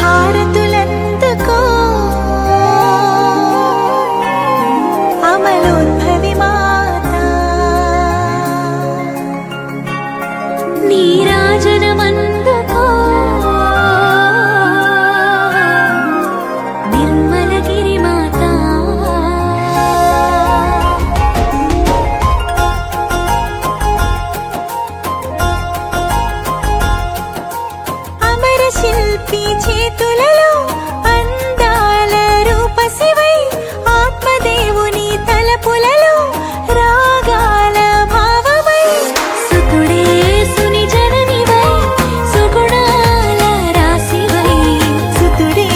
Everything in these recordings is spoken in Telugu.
హారతులందుకో అమలోద్భవి మాత నీరాజనమందుకో నిర్మలగిరి మాత అమర శిల్పి చేతులలో అందాల రూపశివై ఆత్మదేవుని తలపులలో రాగాల భావమై సుతుడే సుని జననివై సుగుణాల రాశివై సుతుడే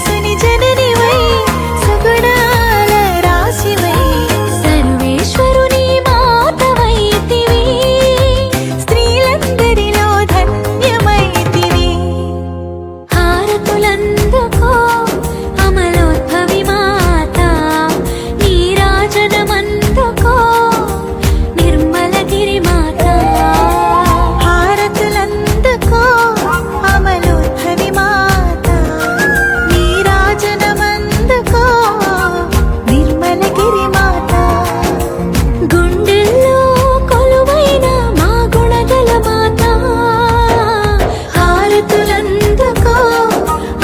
సుని జననివై సుగుణాల రాశివై సర్వేశ్వరుని మాతవైతివి స్త్రీలందరిలో ధన్యమైతివి హారతులందుకో అమలోద్భవి మాత నీరాజనమందుకో నిర్మలగిరి మాత హారతులందుకో అమలోద్భవి మాత నీరాజనమందుకో నిర్మలగిరి మాత గుండెల్లో కొలువైన మా గుణగల మాత హారతులందుకో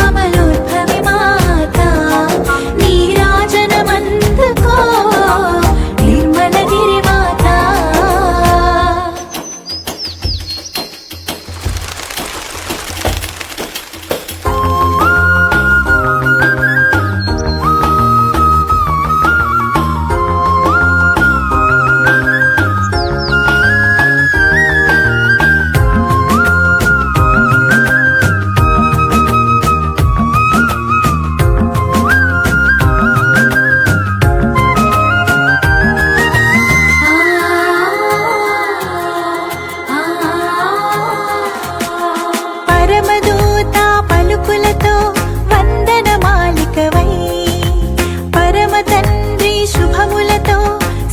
అమలోద్భవి మాత నీరాజనమందుకో నిర్మలగిరి మాత పరమదూత పలుకులతో వందనమాలికవై పరమ తండ్రి శుభములతో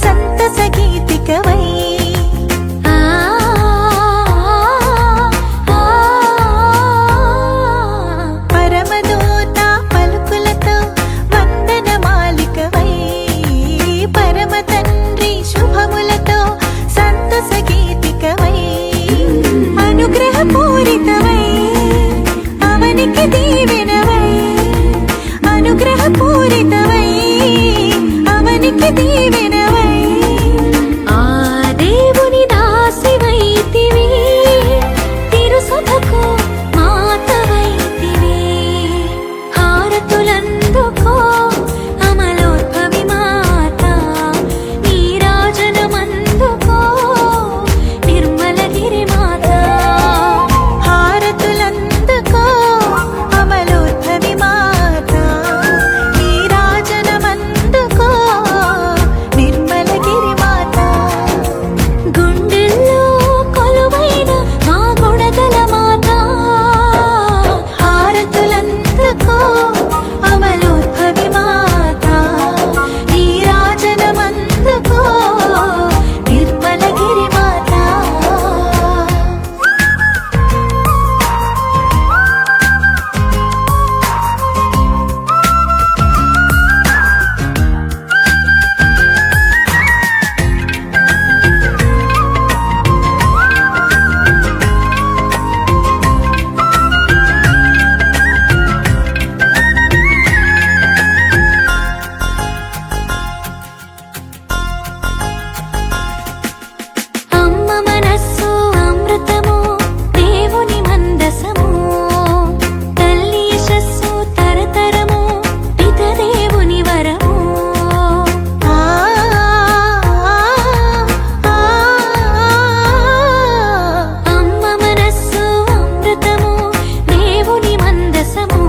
సంతస గీతికవై పరమదూత పలుకులతో వందనమాలికవై పరమ తండ్రి శుభములతో సంతస గీతికవై అనుగ్రహపూరితవై అవనికి దీవెనవై అనుగ్రహపూరితవై అవనికి దీవెనవై ఆ దేవుని దాసివైతివి తిరుసభకు మాతవైతివి హారతులందుకో అమలోద్భవి మాత నీరాజనమందుకో నిర్మలగిరి మాత హారతులందుకో అమలోద్భవి మాత నీరాజనమందుకో నిర్మలగిరి మాత గుండెల్లో కొలువైన మా గుణగల మాత హారతులందుకో అమలోద్భవి మాత నీరాజనమందుకో నిర్మలగిరి మాత అమ్మ మనస్సు అమృతము దేవుని మందసము తల్లి యశస్సు తరతరము పిత దేవుని వరము అమ్మ మనస్సు అమృతము దేవుని మందసము